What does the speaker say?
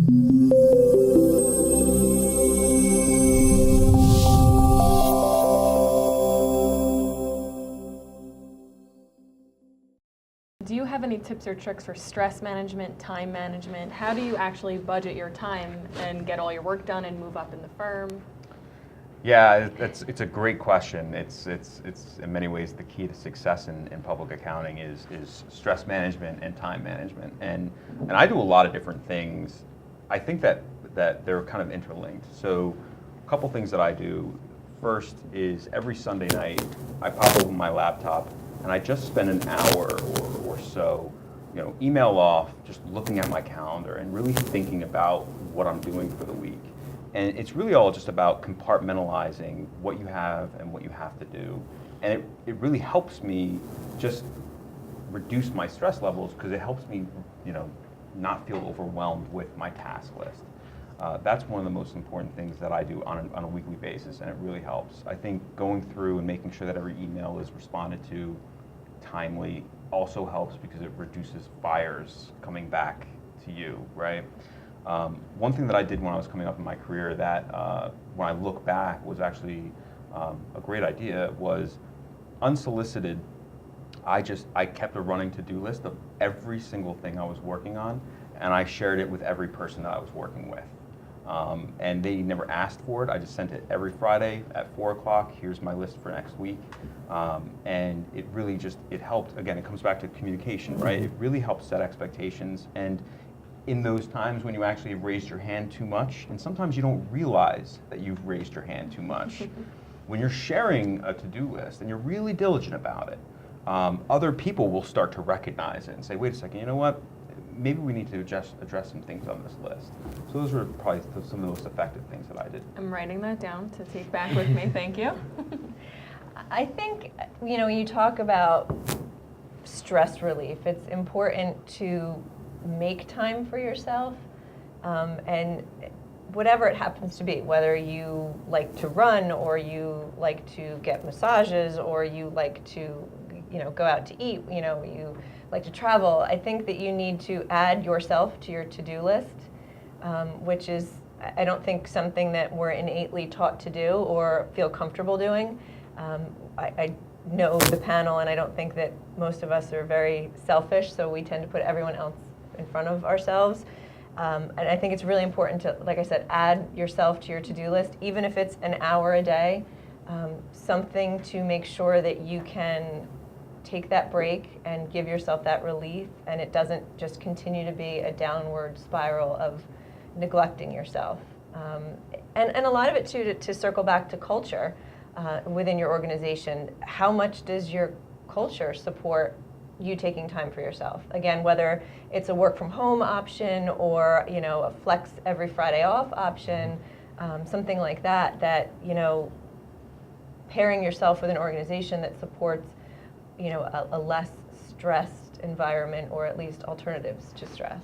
Do you have any tips or tricks for stress management, time management? How do you actually budget your time and get all your work done and move up in the firm? Yeah, it's a great question. It's in many ways the key to success in public accounting is stress management and time management. And I do a lot of different things. I think that they're kind of interlinked. So a couple things that I do. First is every Sunday night I pop open my laptop and I just spend an hour or so, email off, just looking at my calendar and really thinking about what I'm doing for the week. And it's really all just about compartmentalizing what you have and what you have to do. And it really helps me just reduce my stress levels because it helps me, not feel overwhelmed with my task list. That's one of the most important things that I do on a weekly basis, and it really helps. I think going through and making sure that every email is responded to timely also helps because it reduces fires coming back to you, right? One thing that I did when I was coming up in my career that when I look back was actually a great idea was unsolicited. I kept a running to-do list of every single thing I was working on, and I shared it with every person that I was working with. And they never asked for it. I just sent it every Friday at 4 o'clock. Here's my list for next week. And it really it helped. Again, it comes back to communication, right? It really helps set expectations. And in those times when you actually raised your hand too much, and sometimes you don't realize that you've raised your hand too much, when you're sharing a to-do list and you're really diligent about it, other people will start to recognize it and say, wait a second, you know what? Maybe we need to address some things on this list. So those were probably some of the most effective things that I did. I'm writing that down to take back with me. Thank you. I think, when you talk about stress relief, it's important to make time for yourself, and whatever it happens to be, whether you like to run or you like to get massages or you like to, go out to eat, you like to travel. I think that you need to add yourself to your to-do list, which is, I don't think something that we're innately taught to do or feel comfortable doing. I know the panel, and I don't think that most of us are very selfish, so we tend to put everyone else in front of ourselves. And I think it's really important to, like I said, add yourself to your to-do list, even if it's an hour a day, something to make sure that you can take that break and give yourself that relief, and it doesn't just continue to be a downward spiral of neglecting yourself. And a lot of it too, to circle back to culture within your organization, how much does your culture support you taking time for yourself? Again, whether it's a work from home option or a flex every Friday off option, something like that, pairing yourself with an organization that supports a less stressed environment, or at least alternatives to stress.